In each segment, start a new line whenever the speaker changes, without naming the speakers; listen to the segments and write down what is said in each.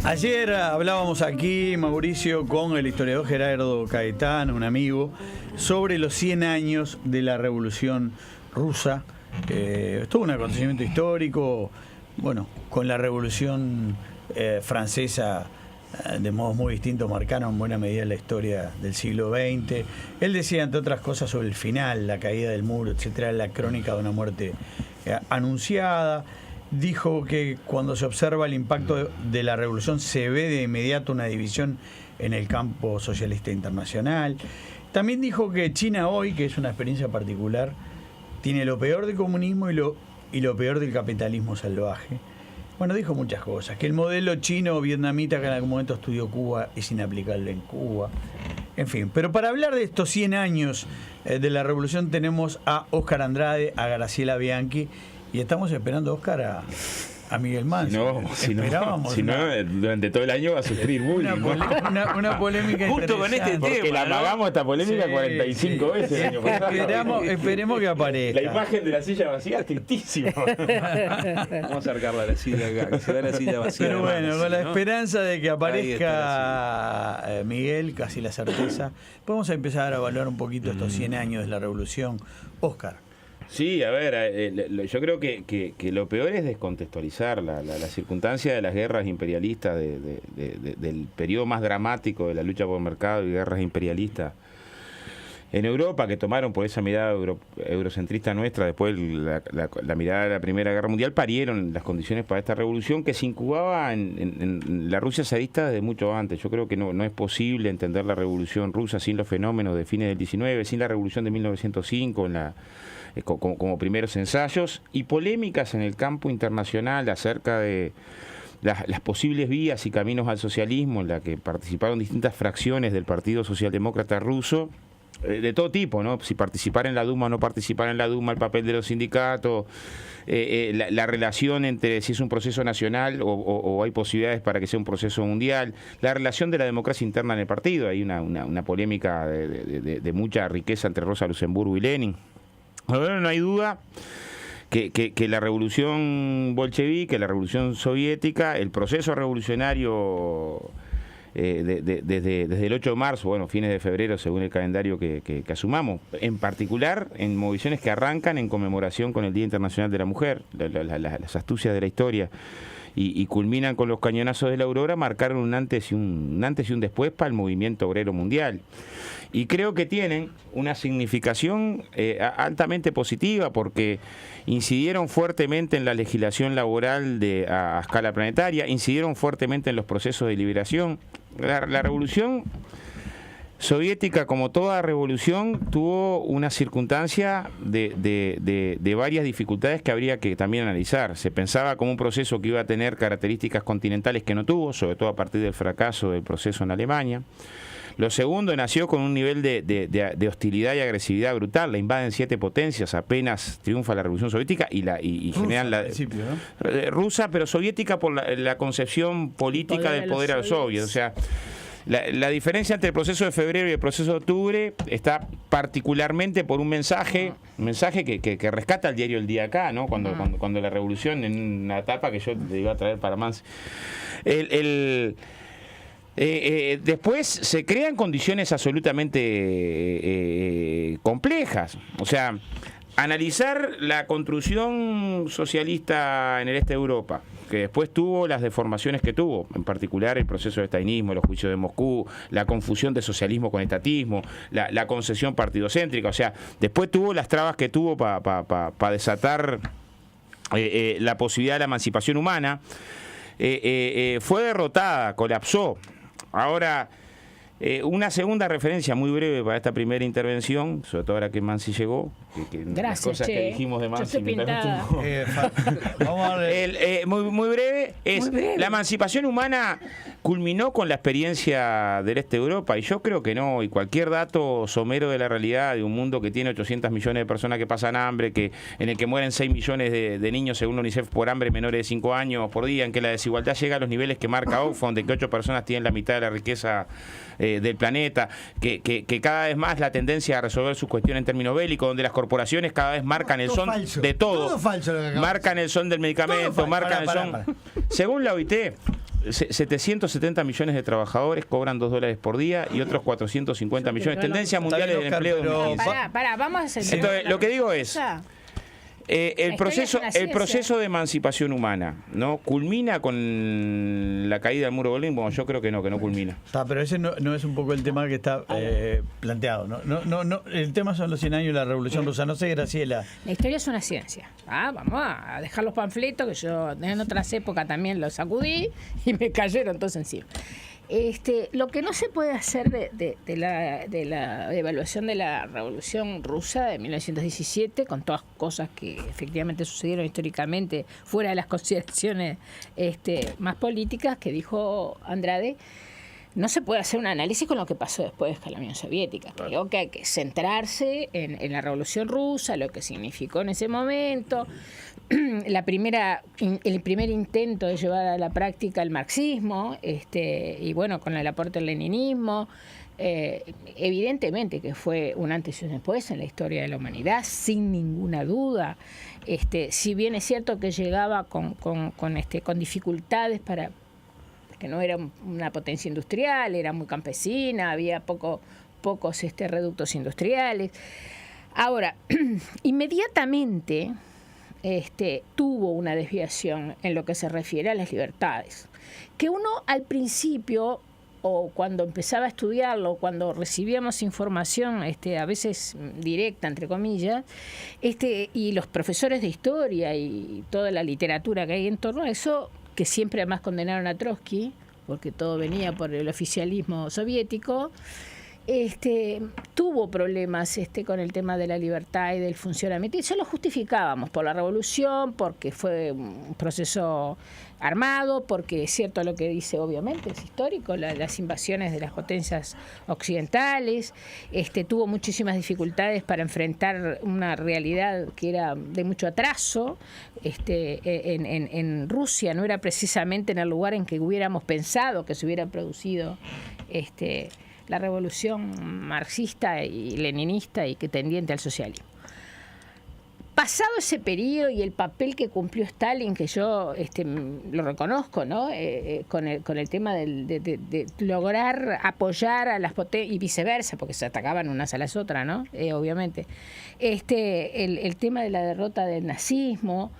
Ayer hablábamos aquí, Mauricio, con el historiador Gerardo Caetano, un amigo, sobre los 100 años de la Revolución Rusa. Esto es un acontecimiento histórico, bueno, con la Revolución Francesa de modos muy distintos marcaron en buena medida la historia del siglo XX. Él decía, entre otras cosas, sobre el final, la caída del muro, etcétera, la crónica de una muerte anunciada. Dijo que cuando se observa el impacto de la revolución se ve de inmediato una división en el campo socialista internacional. También dijo que China hoy, que es una experiencia particular, tiene lo peor del comunismo y lo peor del capitalismo salvaje. Bueno, dijo muchas cosas, que el modelo chino o vietnamita que en algún momento estudió Cuba es inaplicable en Cuba. En fin, pero para hablar de estos 100 años de la revolución tenemos a Óscar Andrade, a Graciela Bianchi. Y estamos esperando, Óscar, a Miguel Manso.
Si no, durante todo el año va a sufrir bullying.
Una polémica
justo con este tema. Porque la amagamos esta polémica 45 veces el año pasado.
Esperemos que aparezca.
La imagen de la silla vacía es tristísima.
Vamos a acercarla a la silla acá, que se vea la silla vacía.
Pero bueno, con la esperanza de que aparezca Miguel, casi la certeza, vamos a empezar a evaluar un poquito estos 100 años de la revolución. Óscar.
Sí, a ver, yo creo que lo peor es descontextualizar la circunstancia de las guerras imperialistas del periodo más dramático de la lucha por el mercado y guerras imperialistas en Europa, que tomaron por esa mirada eurocentrista nuestra, después la mirada de la Primera Guerra Mundial, parieron las condiciones para esta revolución que se incubaba en la Rusia zarista desde mucho antes. Yo creo que no es posible entender la revolución rusa sin los fenómenos de fines del 19, sin la revolución de 1905 como primeros ensayos y polémicas en el campo internacional acerca de las posibles vías y caminos al socialismo, en la que participaron distintas fracciones del Partido Socialdemócrata Ruso, de todo tipo, ¿no? Si participar en la Duma o no participar en la Duma, el papel de los sindicatos, la relación entre si es un proceso nacional o hay posibilidades para que sea un proceso mundial, la relación de la democracia interna en el partido. Hay una polémica de mucha riqueza entre Rosa Luxemburgo y Lenin. Bueno, no hay duda que la revolución bolchevique, la revolución soviética, el proceso revolucionario desde el 8 de marzo, bueno, fines de febrero, según el calendario que asumamos, en particular en moviciones que arrancan en conmemoración con el Día Internacional de la Mujer, las astucias de la historia, y culminan con los cañonazos de la Aurora, marcaron un antes y un después para el movimiento obrero mundial. Y creo que tienen una significación altamente positiva porque incidieron fuertemente en la legislación laboral a escala planetaria, incidieron fuertemente en los procesos de liberación. La revolución soviética, como toda revolución, tuvo una circunstancia de varias dificultades que habría que también analizar. Se pensaba como un proceso que iba a tener características continentales que no tuvo, sobre todo a partir del fracaso del proceso en Alemania. Lo segundo, nació con un nivel de hostilidad y agresividad brutal. La invaden 7 potencias, apenas triunfa la Revolución Soviética y generan la rusa, pero soviética por la concepción política del poder a los soviets. O sea, la diferencia entre el proceso de febrero y el proceso de octubre está particularmente por un mensaje que rescata el diario El Día acá, ¿no? Cuando la revolución, en una etapa que yo le iba a traer para más. Después se crean condiciones absolutamente complejas. O sea, analizar la construcción socialista en el este de Europa, que después tuvo las deformaciones que tuvo, en particular el proceso de estalinismo, los juicios de Moscú, la confusión de socialismo con estatismo, la concesión partidocéntrica. O sea, después tuvo las trabas que tuvo para desatar la posibilidad de la emancipación humana. Fue derrotada, colapsó. Ahora, una segunda referencia muy breve para esta primera intervención, sobre todo ahora que Mansi llegó,
Gracias,
las cosas que dijimos de Mansi
muy
Vamos a ver.
muy breve es la emancipación humana culminó con la experiencia del este de Europa, y yo creo que no, y cualquier dato somero de la realidad de un mundo que tiene 800 millones de personas que pasan hambre, en el que mueren 6 millones de niños según la UNICEF por hambre menores de 5 años por día, en que la desigualdad llega a los niveles que marca Oxfam, de que 8 personas tienen la mitad de la riqueza del planeta, que cada vez más la tendencia a resolver sus cuestiones en términos bélicos, donde las corporaciones cada vez marcan el son de todo, marcan el son del medicamento, marcan el son... Según la OIT, 770 millones de trabajadores cobran $2 por día y otros 450 millones. Tendencias mundiales del empleo.
Pará, vamos a hacer.
Entonces, lo que digo es... el proceso de emancipación humana, ¿no? ¿Culmina con la caída del muro de Berlín? Bueno, yo creo que no culmina.
Pero ese no es un poco el tema que está planteado. No, el tema son los 100 años de la Revolución Rusa. No sé, Graciela.
La historia es una ciencia. Vamos a dejar los panfletos, que yo en otras épocas también los sacudí y me cayeron todos encima. Lo que no se puede hacer de la evaluación de la Revolución Rusa de 1917, con todas cosas que efectivamente sucedieron históricamente, fuera de las consideraciones más políticas que dijo Andrade, no se puede hacer un análisis con lo que pasó después de la Unión Soviética. Creo que hay que centrarse en la Revolución Rusa, lo que significó en ese momento, el primer intento de llevar a la práctica el marxismo, y bueno, con el aporte del leninismo, evidentemente que fue un antes y un después en la historia de la humanidad, sin ninguna duda. Si bien es cierto que llegaba con dificultades que no era una potencia industrial, era muy campesina, había pocos reductos industriales. Ahora, inmediatamente tuvo una desviación en lo que se refiere a las libertades, que uno al principio, o cuando empezaba a estudiarlo, cuando recibíamos información a veces directa, entre comillas, y los profesores de historia y toda la literatura que hay en torno a eso, que siempre además condenaron a Trotsky, porque todo venía por el oficialismo soviético, tuvo problemas con el tema de la libertad y del funcionamiento, y eso lo justificábamos por la revolución, porque fue un proceso armado, porque es cierto lo que dice, obviamente, es histórico, las invasiones de las potencias occidentales, tuvo muchísimas dificultades para enfrentar una realidad que era de mucho atraso. En Rusia no era precisamente en el lugar en que hubiéramos pensado que se hubiera producido la revolución marxista y leninista y que tendiente al socialismo. Pasado ese periodo y el papel que cumplió Stalin, que yo lo reconozco, ¿no? Con el tema de lograr apoyar a las potencias y viceversa, porque se atacaban unas a las otras, ¿no? Obviamente. El tema de la derrota del nazismo,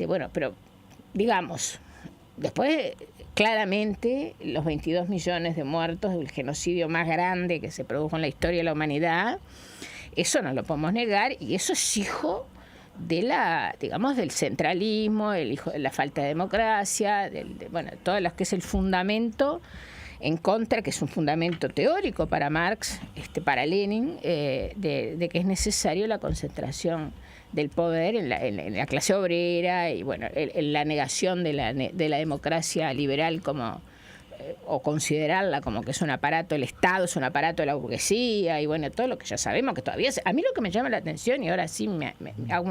bueno, pero digamos, después claramente los 22 millones de muertos, el genocidio más grande que se produjo en la historia de la humanidad, eso no lo podemos negar, y eso es hijo de del centralismo, hijo de la falta de democracia, todo lo que es el fundamento en contra, que es un fundamento teórico para Marx, para Lenin, de que es necesario la concentración del poder en la clase obrera y en la negación de la democracia liberal o considerarla como que es un aparato del Estado, es un aparato de la burguesía y todo lo que ya sabemos que todavía a mí lo que me llama la atención, y ahora sí me hago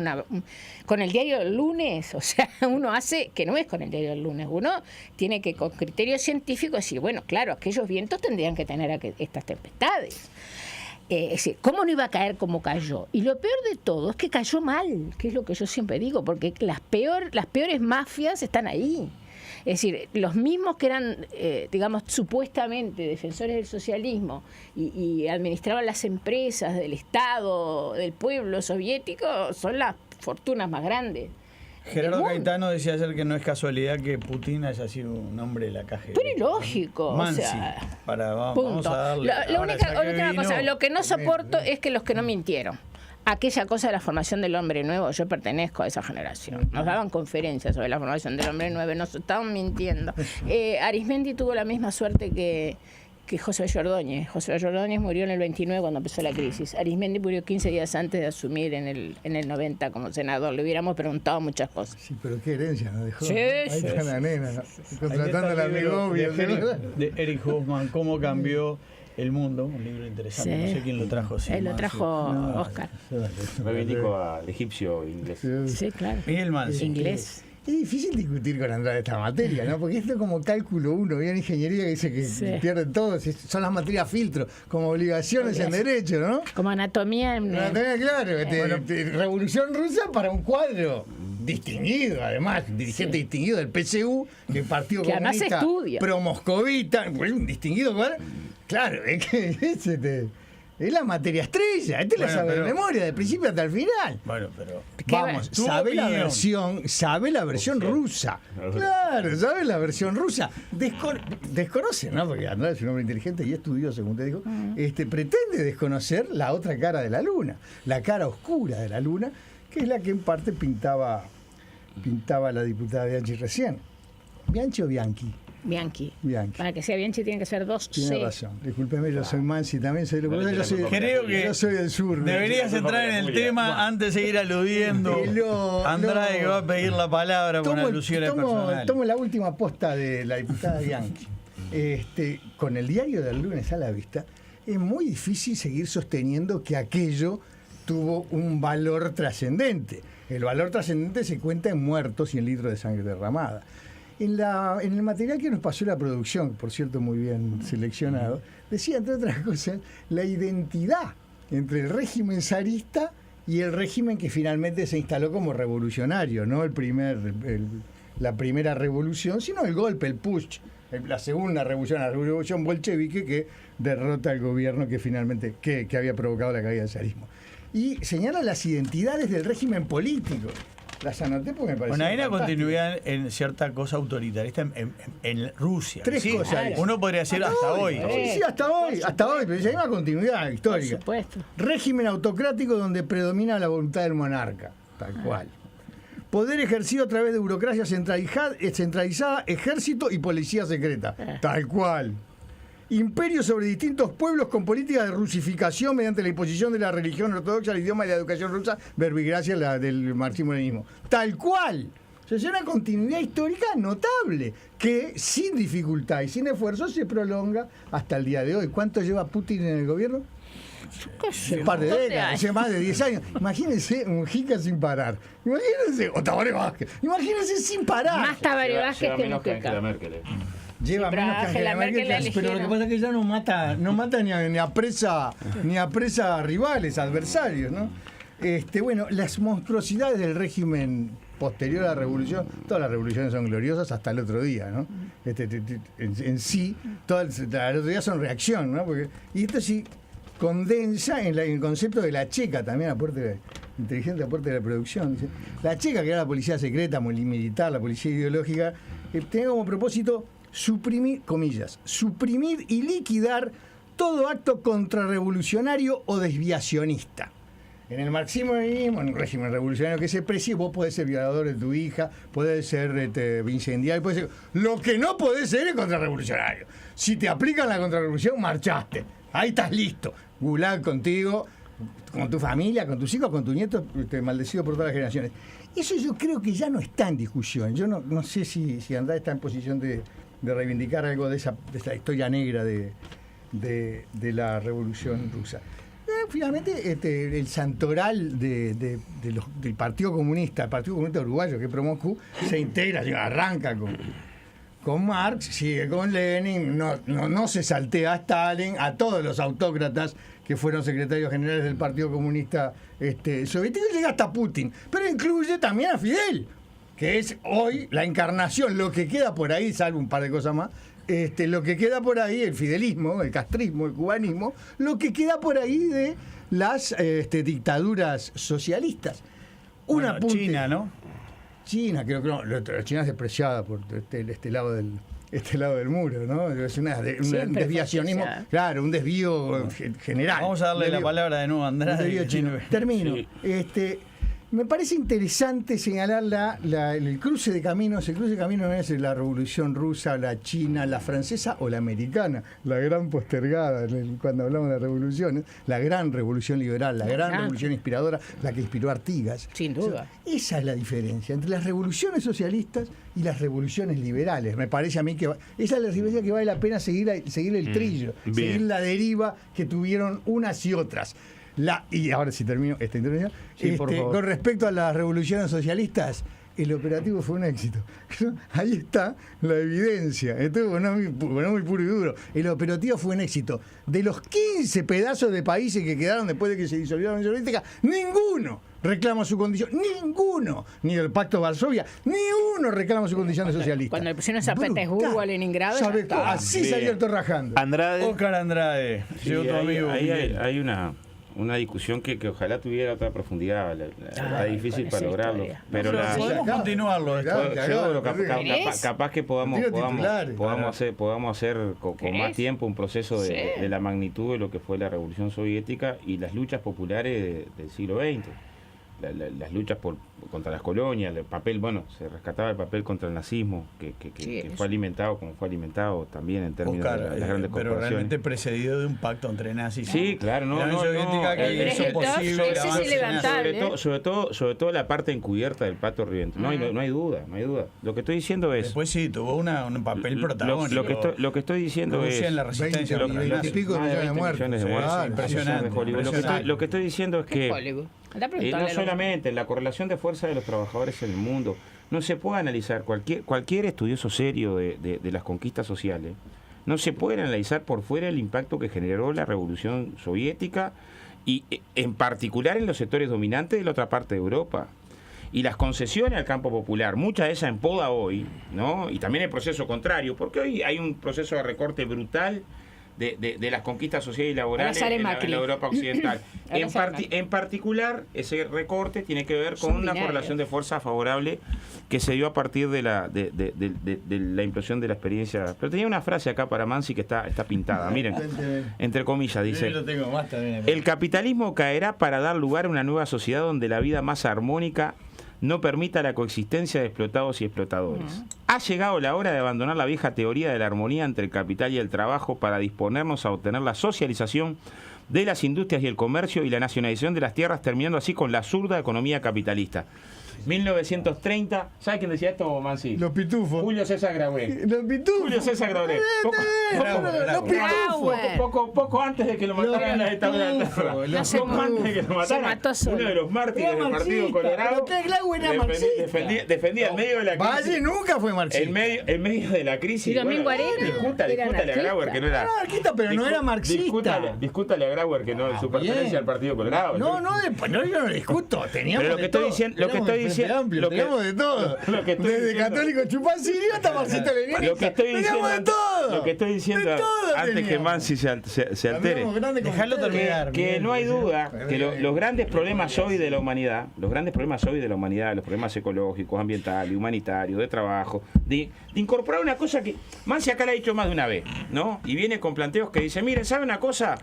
con el diario del lunes, o sea, uno hace que no es con el diario del lunes, uno tiene que con criterio científico decir, claro, aquellos vientos tendrían que tener estas tempestades. Es decir, ¿cómo no iba a caer como cayó? Y lo peor de todo es que cayó mal, que es lo que yo siempre digo, porque las peores mafias están ahí. Es decir, los mismos que eran, supuestamente defensores del socialismo y administraban las empresas del Estado, del pueblo soviético, son las fortunas más grandes.
Gerardo Caetano decía ayer que no es casualidad que Putin haya sido un hombre de la KGB.
Pero ilógico.
Mansi, vamos a darle.
Última cosa, lo que no soporto es que los que no mintieron. Aquella cosa de la formación del hombre nuevo, yo pertenezco a esa generación. Nos daban conferencias sobre la formación del hombre nuevo, nos estaban mintiendo. Arismendi tuvo la misma suerte que que José Bello Ordóñez. José Bello Ordóñez murió en el 29 cuando empezó la crisis. Arizmendi murió 15 días antes de asumir en el 90 como senador. Le hubiéramos preguntado muchas cosas.
Sí, pero qué herencia nos dejó.
Sí,
Ahí
sí,
está
sí,
la nena, ¿no? Contratando a la Migovia.
de Eric Hoffman, Cómo cambió el mundo, un libro interesante.
Sí.
No sé quién lo trajo. sí,
Él lo
más,
trajo
sí.
Oscar.
Reivindico al egipcio inglés.
Sí, claro.
Miguel Mansi.
Inglés.
Es difícil discutir con Andrade esta materia, ¿no? Porque esto es como cálculo 1, bien ingeniería que dice que
Sí.
pierden todos, son las materias filtro, como obligaciones en derecho, ¿no?
Como anatomía en...
Claro, Revolución Rusa para un cuadro distinguido, además, dirigente distinguido del PSU, del Partido
Que además
Comunista
estudia.
pro-moscovita, un distinguido cuadro. Claro, es que es la materia estrella, la
Bueno,
sabe de
pero-
memoria, de principio hasta el final.
Bueno, pero.
Vamos,
Tu
sabe la
opinión.
versión rusa. Claro, sabe la versión rusa. Desconoce, ¿no? Porque Andrade es un hombre inteligente y estudioso, como te dijo. Pretende desconocer la otra cara de la luna, la cara oscura de la luna, que es la que en parte pintaba la diputada Bianchi recién. ¿Bianchi o Bianchi?
Bianchi.
Bianchi.
Para que sea Bianchi tiene que ser 2
Tiene
C.
razón. Discúlpeme, yo soy Mansi también, soy yo soy,
Creo que
yo soy del sur. ¿no?
Deberías entrar en el tema antes de seguir aludiendo. Andrade que va a pedir la palabra por alusiones personales.
Tomo la última posta de la diputada Bianchi. Con el diario del lunes a la vista, es muy difícil seguir sosteniendo que aquello tuvo un valor trascendente. El valor trascendente se cuenta en muertos y en litros de sangre derramada. En el material que nos pasó la producción, por cierto muy bien seleccionado, decía, entre otras cosas, la identidad entre el régimen zarista y el régimen que finalmente se instaló como revolucionario, no la primera revolución, sino el golpe, el push, la segunda revolución, la revolución bolchevique que derrota al gobierno que finalmente que había provocado la caída del zarismo. Y señala las identidades del régimen político. Las anoté porque me pareció.
Bueno, hay una
fantástico.
continuidad en cierta cosa autoritarista en Rusia.
Tres cosas.
Uno podría decir hasta hoy.
Sí, hasta hoy, pero hay una continuidad
Por
histórica.
supuesto.
Régimen autocrático donde predomina la voluntad del monarca, tal cual. Poder ejercido a través de burocracia centralizada, ejército y policía secreta, tal cual. Imperio sobre distintos pueblos con políticas de rusificación mediante la imposición de la religión ortodoxa, el idioma y la educación rusa, verbigracia del marxismo-leninismo. Tal cual. O sea, es una continuidad histórica notable que sin dificultad y sin esfuerzo se prolonga hasta el día de hoy. ¿Cuánto lleva Putin en el gobierno? Un par de décadas, hace más de 10 años. Imagínense Mujica sin parar. Imagínense, o Tabaré Vázquez. Imagínense sin parar.
Más Tabaré Vázquez que
menos que
Mujica.
Angela Merkel.
Lleva
Sí, pero
menos que Angela Merkel,
la
pero lo que
eligieron.
pasa es que ella no mata ni a presa rivales, adversarios, ¿no? Bueno, las monstruosidades del régimen posterior a la revolución, todas las revoluciones son gloriosas hasta el otro día, ¿no? En sí, todas el otro día son reacción, ¿no? Y esto sí condensa en el concepto de la checa también, inteligente aporte de la producción. Dice. La checa, que era la policía secreta, militar, la policía ideológica, tenía como propósito suprimir y liquidar todo acto contrarrevolucionario o desviacionista. En el marxismo-leninismo, en un régimen revolucionario que se precie, vos podés ser violador de tu hija, podés ser incendiario, podés ser... Lo que no podés ser es contrarrevolucionario. Si te aplican la contrarrevolución, marchaste. Ahí estás listo. Gulag contigo, con tu familia, con tus hijos, con tus nietos, maldecido por todas las generaciones. Eso yo creo que ya no está en discusión. Yo no sé si Andrade está en posición de reivindicar algo de esa historia negra de la Revolución Rusa. Finalmente, el santoral del Partido Comunista, el Partido Comunista Uruguayo, que es Pro-Moscú, se integra, arranca con Marx, sigue con Lenin, no se saltea a Stalin, a todos los autócratas que fueron secretarios generales del Partido Comunista soviético, y llega hasta Putin, pero incluye también a Fidel, que es hoy la encarnación, lo que queda por ahí, salvo un par de cosas más, lo que queda por ahí, el fidelismo, el castrismo, el cubanismo, lo que queda por ahí de las dictaduras socialistas.
Bueno, China, ¿no?
China, creo que no, China es despreciada por este lado del muro, ¿no? Es un desviacionismo,
despreciada.
claro, un desvío general.
Vamos a darle la palabra de nuevo a Andrade.
Desvío chino. Termino.
Sí.
Me parece interesante señalar el cruce de caminos. El cruce de caminos no es la revolución rusa, la china, la francesa o la americana, la gran postergada cuando hablamos de revoluciones, la gran revolución liberal, la gran revolución inspiradora, la que inspiró a Artigas.
Sin duda.
O sea, esa es la diferencia entre las revoluciones socialistas y las revoluciones liberales. Me parece a mí que esa es la diferencia que vale la pena seguir el trillo, seguir la deriva que tuvieron unas y otras. Y ahora sí termino esta intervención.
Sí, por favor.
Con respecto a las revoluciones socialistas, el operativo fue un éxito. Ahí está la evidencia. Esto no es muy puro y duro. El operativo fue un éxito. De los 15 pedazos de países que quedaron después de que se disolvió la Unión Soviética, ninguno reclama su condición. Ninguno. Ni el Pacto de Varsovia, ni uno reclama su condición de socialista.
Cuando le pusieron a San Petersburgo, a Leningrado,
así salió el rajando.
Andrade.
Oscar Andrade, llegó tu amigo.
Ahí hay una discusión que ojalá tuviera otra profundidad. Está difícil para lograrlo. Pero
podemos continuarlo.
Capaz que podamos hacer con más tiempo un proceso de la magnitud de lo que fue la Revolución Soviética y las luchas populares del siglo XX. Las luchas contra las colonias, el papel, se rescataba el papel contra el nazismo, que fue alimentado como fue alimentado también en términos de las grandes
pero
corporaciones.
realmente precedido de un pacto entre nazis.
Sí, claro,
La Unión Soviética que hizo posible el avance
sobre todo la parte encubierta del pacto Ribbentrop. No hay duda. Lo que estoy diciendo es...
Después sí, tuvo un papel protagónico.
Lo que estoy diciendo es...
en la resistencia.
20 y pico millones de muertes.
Impresionante.
Lo que estoy diciendo es que... no solamente la correlación de fuerza de los trabajadores en el mundo, no se puede analizar, cualquier estudioso serio de las conquistas sociales, no se puede analizar por fuera el impacto que generó la Revolución Soviética y en particular en los sectores dominantes de la otra parte de Europa. Y las concesiones al campo popular, muchas de esas en poda hoy, ¿no? Y también el proceso contrario, porque hoy hay un proceso de recorte brutal de las conquistas sociales y laborales en la Europa occidental. En particular, ese recorte tiene que ver con una correlación de fuerza favorable que se dio a partir de la implosión de la experiencia. Pero tenía una frase acá para Mansi que está pintada. Miren, entre comillas, dice: el capitalismo caerá para dar lugar a una nueva sociedad donde la vida más armónica no permita la coexistencia de explotados y explotadores. Ha llegado la hora de abandonar la vieja teoría de la armonía entre el capital y el trabajo para disponernos a obtener la socialización de las industrias y el comercio y la nacionalización de las tierras, terminando así con la absurda economía capitalista. 1930, ¿sabes quién decía esto, Mansi?
Los pitufos.
Julio César Grauer.
Los pitufos.
Julio César Grauer. Poco antes de que lo mataran en las estadounidenses. Poco antes de que lo mataran. Uno de los mártires del Partido Colorado. Defendía el medio de la crisis.
Valle nunca fue marxista.
El medio de la crisis.
Y Domingo Arena.
Discútale a Grauer que no era.
Pero no era marxista.
Discútale a Grauer que no su pertenencia al Partido Colorado.
No, yo no discuto. Teníamos
lo que estoy diciendo,
tenemos de todo. Desde católico chupacillo hasta marxista-leninista.
Lo que estoy diciendo antes que Mansi se altere,
dejarlo terminar.
Que no hay duda que los grandes problemas hoy de la humanidad, los problemas ecológicos, ambientales, humanitarios, de trabajo, de incorporar una cosa que Mansi acá le ha dicho más de una vez, ¿no? Y viene con planteos que dice: miren, ¿sabe una cosa?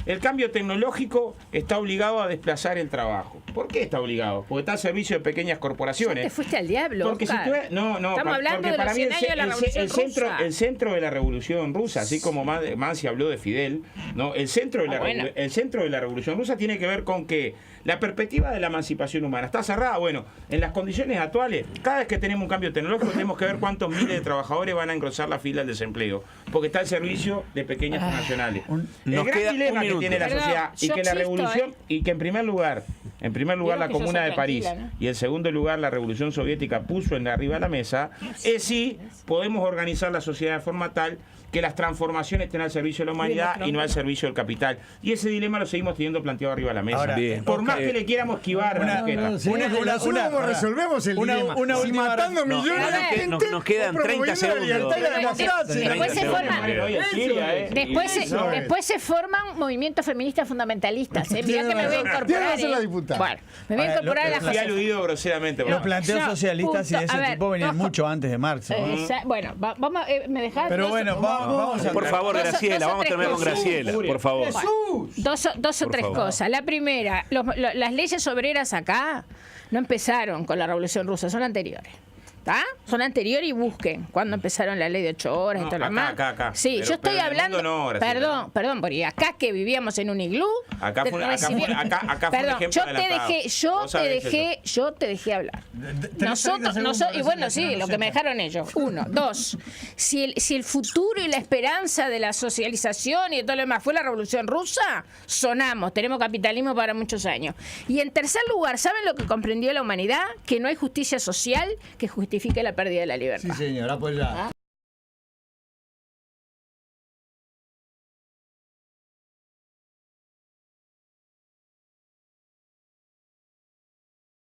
El cambio tecnológico está obligado a desplazar el trabajo. ¿Por qué está obligado? Porque está al servicio de pequeñas corporaciones.
Te fuiste al diablo,
porque
Oscar.
No,
estamos hablando de los 100 años de la Revolución Rusa.
El centro de la Revolución Rusa, así como Mansi habló de Fidel, ¿no? El centro de la Revolución Rusa tiene que ver con que la perspectiva de la emancipación humana está cerrada. Bueno, en las condiciones actuales, cada vez que tenemos un cambio tecnológico tenemos que ver cuántos miles de trabajadores van a engrosar la fila del desempleo, porque está al servicio de pequeñas transnacionales. El gran dilema que tiene la sociedad y que la revolución y que en primer lugar la Comuna de París, ¿no? Y en segundo lugar la Revolución Soviética puso arriba de la mesa, es si podemos organizar la sociedad de forma tal que las transformaciones estén al servicio de la humanidad y no al servicio del capital. Y ese dilema lo seguimos teniendo planteado arriba de la mesa.
Ahora,
por más que le quieramos esquivar
¿cómo resolvemos el dilema?
Si
matando millones de gente,
nos quedan 30 segundos.
Después se forman movimientos feministas fundamentalistas. Mirá que me voy a incorporar. Bueno, me voy a incorporar a la
José. aludido groseramente.
Los planteos socialistas y de ese tipo venían mucho antes de Marx.
Bueno, vamos, ¿me dejás?
Pero bueno, vamos a...
Por favor, Graciela, vamos a terminar con Graciela, por favor.
Dos o tres cosas. La primera, las leyes obreras acá no empezaron con la Revolución Rusa, son anteriores. ¿Está? Son anteriores y busquen cuando empezaron la ley de 8 horas y todo lo demás.
Acá.
Sí,
Pero-
yo estoy
pero en el
hablando.
mundo no, Graciela.
Perdón, porque acá que vivíamos en un iglú.
Acá fue un ejemplo
Perdón, yo te
adelantado.
dejé,
Vos sabés eso.
yo te dejé hablar. Nosotros, y bueno, sí, lo que me dejaron ellos. 1, 2. Si el futuro y la esperanza de la socialización y de todo lo demás fue la Revolución Rusa, sonamos, tenemos capitalismo para muchos años. Y en tercer lugar, ¿saben lo que comprendió la humanidad? Que no hay justicia social que justifique la pérdida de la libertad.
Sí, señor, apoyado.